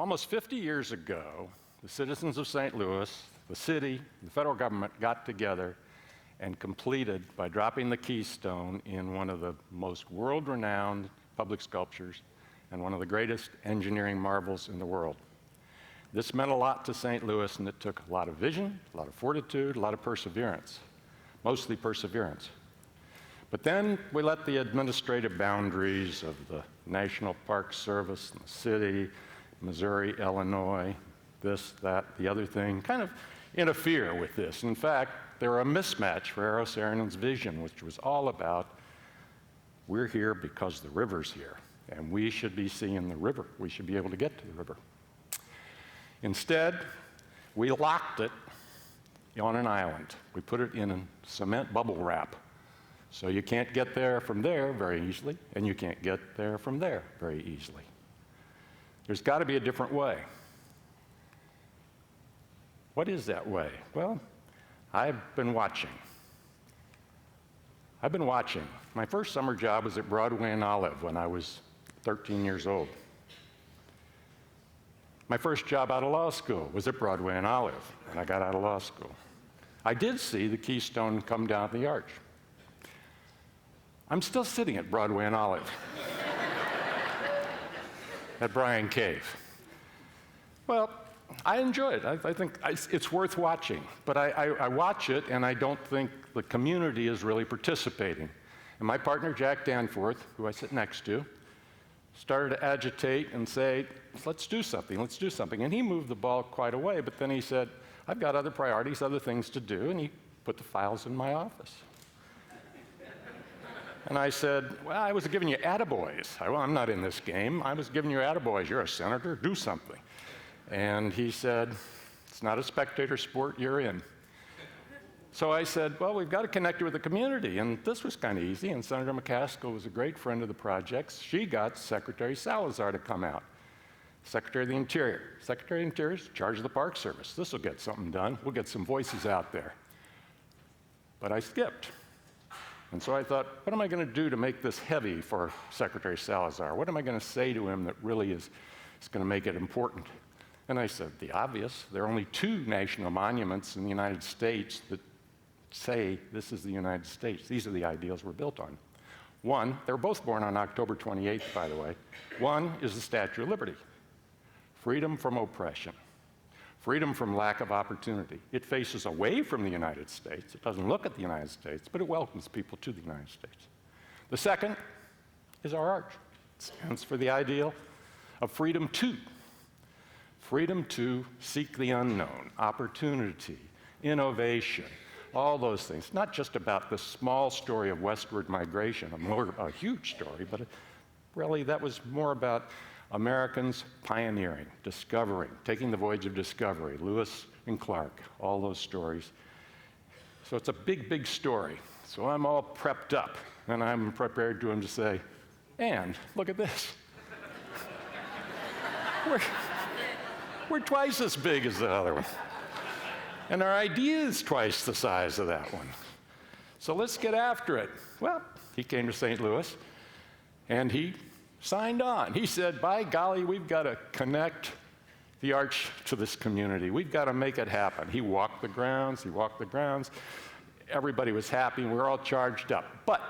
almost 50 years ago, the citizens of St. Louis, the city, the federal government got together and completed, by dropping the keystone in one of the most world-renowned public sculptures and one of the greatest engineering marvels in the world. This meant a lot to St. Louis, and it took a lot of vision, a lot of fortitude, a lot of perseverance, mostly perseverance. But then we let the administrative boundaries of the National Park Service and the city, Missouri, Illinois, this, that, the other thing, kind of interfere with this. In fact, they were a mismatch for Eros Aaron's vision, which was all about, we're here because the river's here, and we should be seeing the river. We should be able to get to the river. Instead, we locked it on an island. We put it in a cement bubble wrap. So you can't get there from there very easily, and you can't get there from there very easily. There's got to be a different way. What is that way? Well, I've been watching. My first summer job was at Broadway and Olive when I was 13 years old. My first job out of law school was at Broadway and Olive when I got out of law school. I did see the keystone come down the arch. I'm still sitting at Broadway and Olive at Bryan Cave. Well, I enjoy it. I think it's worth watching, but I watch it and I don't think the community is really participating. And my partner, Jack Danforth, who I sit next to, started to agitate and say, let's do something. And he moved the ball quite a way, but then he said, I've got other priorities, other things to do, and he put the files in my office. And I said, well, I was giving you attaboys. Well, I'm not in this game. I was giving you attaboys. You're a senator, do something. And he said, it's not a spectator sport, you're in. So I said, well, we've got to connect with the community. And this was kind of easy, and Senator McCaskill was a great friend of the project's. She got Secretary Salazar to come out, Secretary of the Interior. Secretary of the Interior is in charge of the Park Service. This will get something done. We'll get some voices out there. But I skipped. And so I thought, what am I going to do to make this heavy for Secretary Salazar? What am I going to say to him that really is going to make it important? And I said, the obvious. There are only 2 national monuments in the United States that say this is the United States. These are the ideals we're built on. One, they were both born on October 28th, by the way. One is the Statue of Liberty. Freedom from oppression. Freedom from lack of opportunity. It faces away from the United States. It doesn't look at the United States, but it welcomes people to the United States. The second is our arch. It stands for the ideal of freedom to. Freedom to seek the unknown, opportunity, innovation, all those things. Not just about the small story of westward migration, a huge story, but really that was more about Americans pioneering, discovering, taking the voyage of discovery, Lewis and Clark, all those stories. So it's a big, big story. So I'm all prepped up, and I'm prepared to him to say, and look at this. We're twice as big as the other one. And our idea is twice the size of that one. So let's get after it. Well, he came to St. Louis, and he signed on. He said, by golly, we've got to connect the arch to this community. We've got to make it happen. He walked the grounds. Everybody was happy, and we were all charged up. But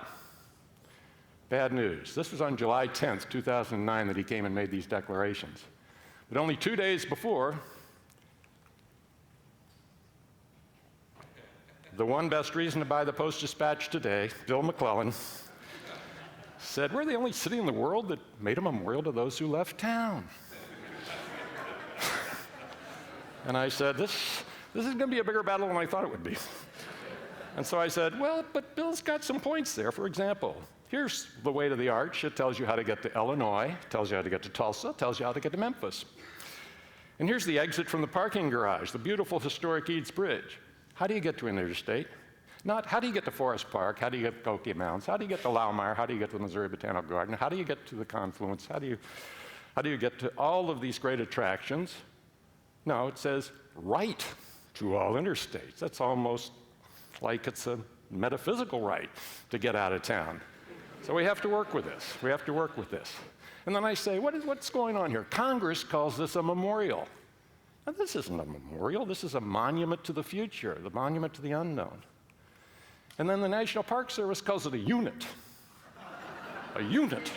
bad news. This was on July 10th, 2009, that he came and made these declarations. But only 2 days before, the one best reason to buy the Post-Dispatch today, Bill McClellan, said, we're the only city in the world that made a memorial to those who left town. And I said, this is going to be a bigger battle than I thought it would be. And so I said, well, but Bill's got some points there. For example, here's the way to the arch. It tells you how to get to Illinois, tells you how to get to Tulsa, tells you how to get to Memphis. And here's the exit from the parking garage, the beautiful historic Eads Bridge. How do you get to an interstate? Not how do you get to Forest Park, how do you get to Coquille Mountains, how do you get to Laumeier, how do you get to the Missouri Botanical Garden, how do you get to the confluence, how do you get to all of these great attractions? No, it says right to all interstates. That's almost like it's a metaphysical right to get out of town. So we have to work with this. We have to work with this. And then I say, what's going on here? Congress calls this a memorial. Now, this isn't a memorial. This is a monument to the future, the monument to the unknown. And then the National Park Service calls it a unit. A unit.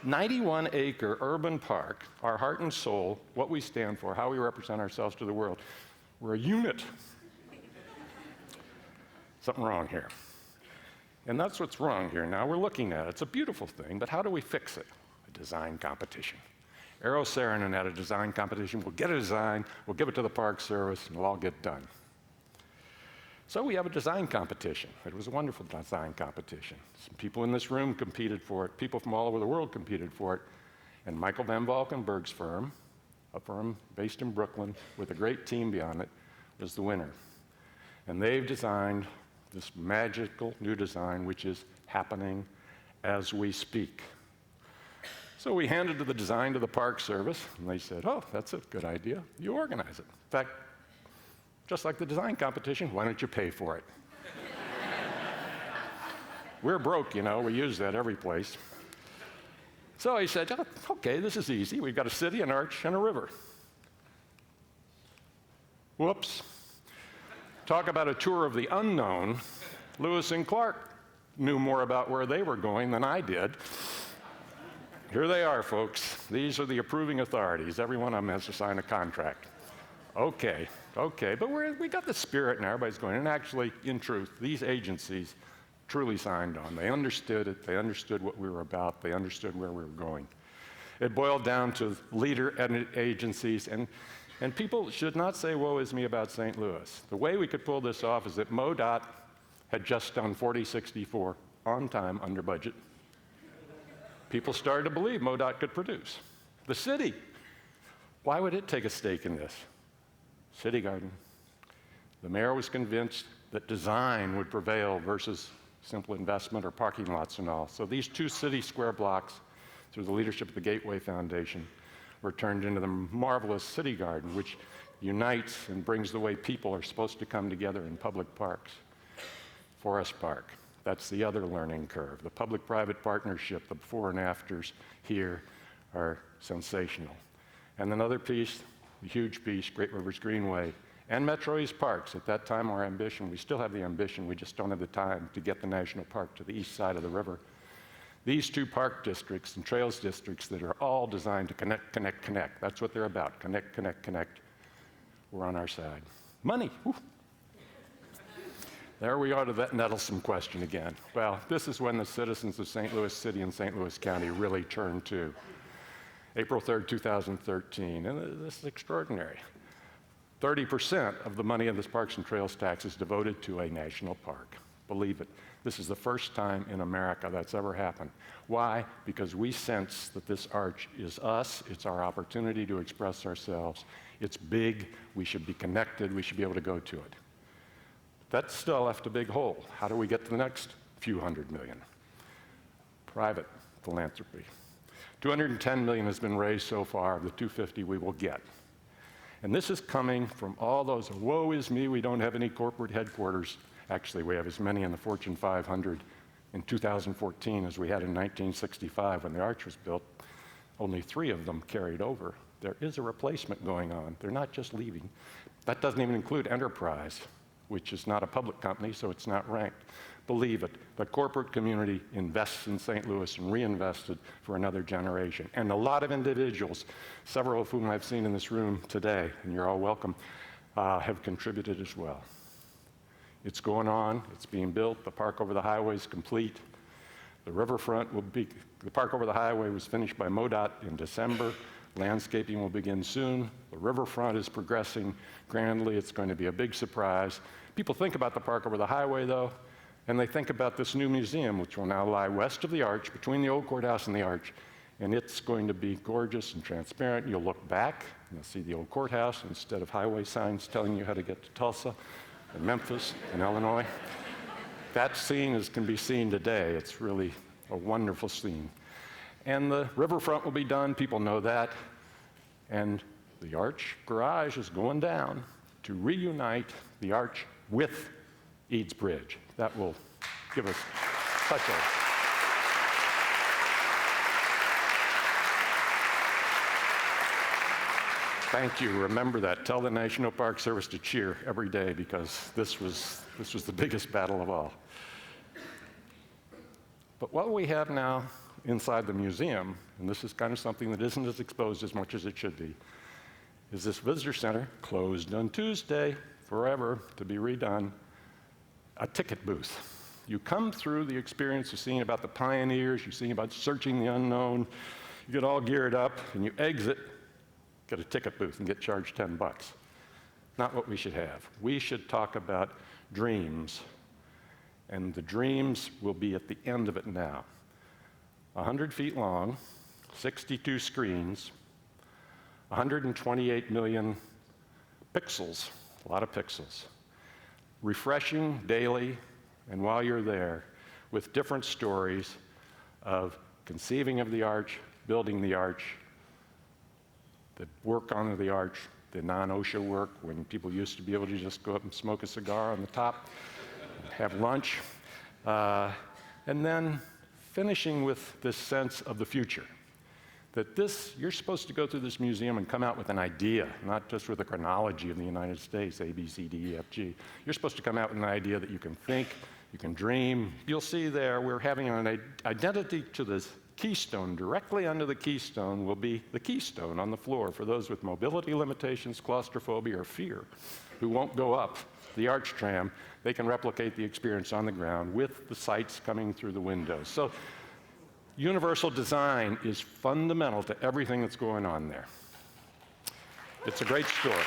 91-acre urban park, our heart and soul, what we stand for, how we represent ourselves to the world. We're a unit. Something wrong here. And that's what's wrong here. Now we're looking at it. It's a beautiful thing, but how do we fix it? A design competition. Eero Saarinen had a design competition. We'll get a design, we'll give it to the Park Service, and it'll all get done. So we have a design competition. It was a wonderful design competition. Some people in this room competed for it. People from all over the world competed for it. And Michael Van Valkenburg's firm, a firm based in Brooklyn with a great team beyond it, was the winner. And they've designed this magical new design, which is happening as we speak. So we handed the design to the Park Service, and they said, oh, that's a good idea. You organize it. In fact, just like the design competition, why don't you pay for it? We're broke, you know, we use that every place. So he said, oh, okay, this is easy. We've got a city, an arch, and a river. Whoops. Talk about a tour of the unknown. Lewis and Clark knew more about where they were going than I did. Here they are, folks. These are the approving authorities. Every one of them has to sign a contract. Okay, but we got the spirit now, everybody's going. And actually, in truth, these agencies truly signed on. They understood it, they understood what we were about, they understood where we were going. It boiled down to leader agencies, and people should not say, woe is me about St. Louis. The way we could pull this off is that MoDOT had just done 4064 on time, under budget. People started to believe MoDOT could produce. The city, why would it take a stake in this? City Garden. The mayor was convinced that design would prevail versus simple investment or parking lots and all. So these 2 city square blocks, through the leadership of the Gateway Foundation, were turned into the marvelous City Garden, which unites and brings the way people are supposed to come together in public parks. Forest Park, that's the other learning curve. The public-private partnership, the before and afters here are sensational. And another piece, a huge piece, Great Rivers Greenway, and Metro East Parks. At that time, our ambition, we still have the ambition, we just don't have the time to get the national park to the east side of the river. These 2 park districts and trails districts that are all designed to connect, connect, connect. That's what they're about, connect, connect, connect. We're on our side. Money, whew. There we are to that nettlesome question again. Well, this is when the citizens of St. Louis City and St. Louis County really turned to. April 3rd, 2013, and this is extraordinary. 30% of the money of this Parks and Trails tax is devoted to a national park. Believe it. This is the first time in America that's ever happened. Why? Because we sense that this arch is us, it's our opportunity to express ourselves. It's big, we should be connected, we should be able to go to it. That still left a big hole. How do we get to the next few hundred million? Private philanthropy. $210 million has been raised so far, of the $250 we will get. And this is coming from all those, woe is me, we don't have any corporate headquarters. Actually, we have as many in the Fortune 500 in 2014 as we had in 1965 when the arch was built. Only 3 of them carried over. There is a replacement going on. They're not just leaving. That doesn't even include Enterprise, which is not a public company, so it's not ranked. Believe it, the corporate community invests in St. Louis and reinvested for another generation. And a lot of individuals, several of whom I've seen in this room today, and you're all welcome, have contributed as well. It's going on, it's being built, the park over the highway is complete. The riverfront will be, the park over the highway was finished by MoDOT in December. Landscaping will begin soon. The riverfront is progressing grandly. It's going to be a big surprise. People think about the park over the highway, though, and they think about this new museum, which will now lie west of the arch, between the old courthouse and the arch, and it's going to be gorgeous and transparent. You'll look back, and you'll see the old courthouse instead of highway signs telling you how to get to Tulsa and Memphis and Illinois. That scene can be seen today. It's really a wonderful scene. And the riverfront will be done, people know that. And the arch garage is going down to reunite the arch with Eads Bridge. That will give us such a Thank you. Remember that. Tell the National Park Service to cheer every day, because this was the biggest battle of all. But what we have now inside the museum, and this is kind of something that isn't as exposed as much as it should be, is this visitor center, closed on Tuesday, forever, to be redone, a ticket booth. You come through the experience of seeing about the pioneers, you see about searching the unknown, you get all geared up, and you exit, get a ticket booth and get charged $10. Not what we should have. We should talk about dreams, and the dreams will be at the end of it now. 100 feet long, 62 screens, 128 million pixels, a lot of pixels. Refreshing daily, and while you're there, with different stories of conceiving of the arch, building the arch, the work on the arch, the non-OSHA work, when people used to be able to just go up and smoke a cigar on the top, have lunch, and then finishing with this sense of the future. That you're supposed to go through this museum and come out with an idea, not just with a chronology of the United States, A, B, C, D, E, F, G. You're supposed to come out with an idea that you can think, you can dream. You'll see there, we're having an identity to this keystone. Directly under the keystone will be the keystone on the floor for those with mobility limitations, claustrophobia, or fear, who won't go up the arch tram. They can replicate the experience on the ground with the sights coming through the windows. So universal design is fundamental to everything that's going on there. It's a great story.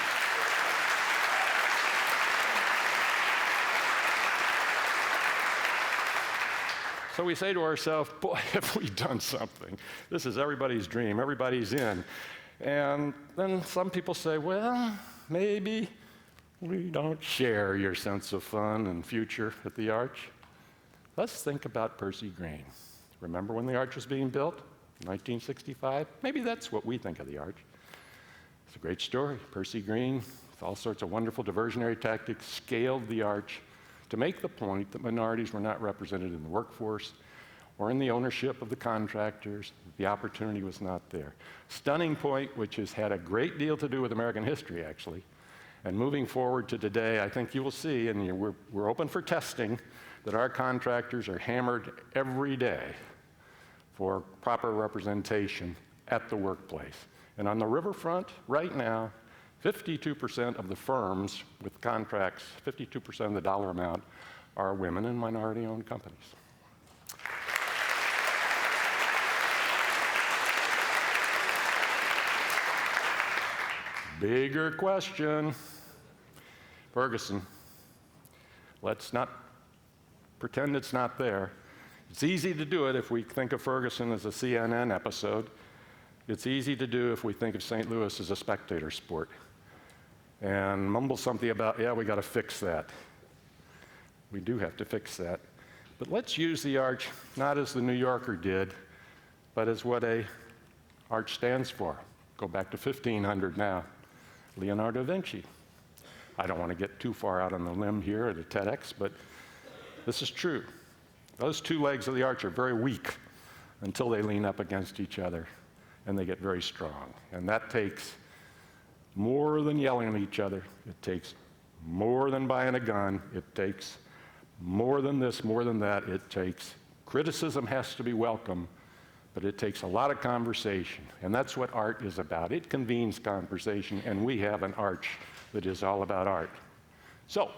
So we say to ourselves, boy, have we done something. This is everybody's dream, everybody's in. And then some people say, well, maybe we don't share your sense of fun and future at the arch. Let's think about Percy Green. Remember when the arch was being built, 1965? Maybe that's what we think of the arch. It's a great story. Percy Green, with all sorts of wonderful diversionary tactics, scaled the arch to make the point that minorities were not represented in the workforce or in the ownership of the contractors. The opportunity was not there. Stunning point, which has had a great deal to do with American history, actually. And moving forward to today, I think you will see, and we're open for testing, that our contractors are hammered every day for proper representation at the workplace. And on the riverfront, right now, 52% of the firms with contracts, 52% of the dollar amount, are women and minority-owned companies. Bigger question. Ferguson. Let's not pretend it's not there. It's easy to do it if we think of Ferguson as a CNN episode. It's easy to do if we think of St. Louis as a spectator sport. And mumble something about, yeah, we got to fix that. We do have to fix that. But let's use the arch not as the New Yorker did, but as what a arch stands for. Go back to 1500 now. Leonardo da Vinci. I don't want to get too far out on the limb here at a TEDx, but this is true. Those two legs of the arch are very weak until they lean up against each other, and they get very strong. And that takes more than yelling at each other. It takes more than buying a gun. It takes more than this, more than that. It takes criticism has to be welcome, but it takes a lot of conversation. And that's what art is about. It convenes conversation, and we have an arch that is all about art. So,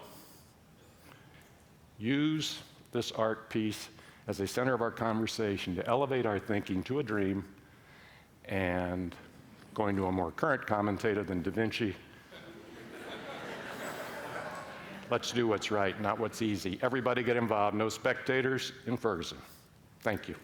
use this art piece as a center of our conversation to elevate our thinking to a dream. And going to a more current commentator than Da Vinci, let's do what's right, not what's easy. Everybody get involved. No spectators in Ferguson. Thank you.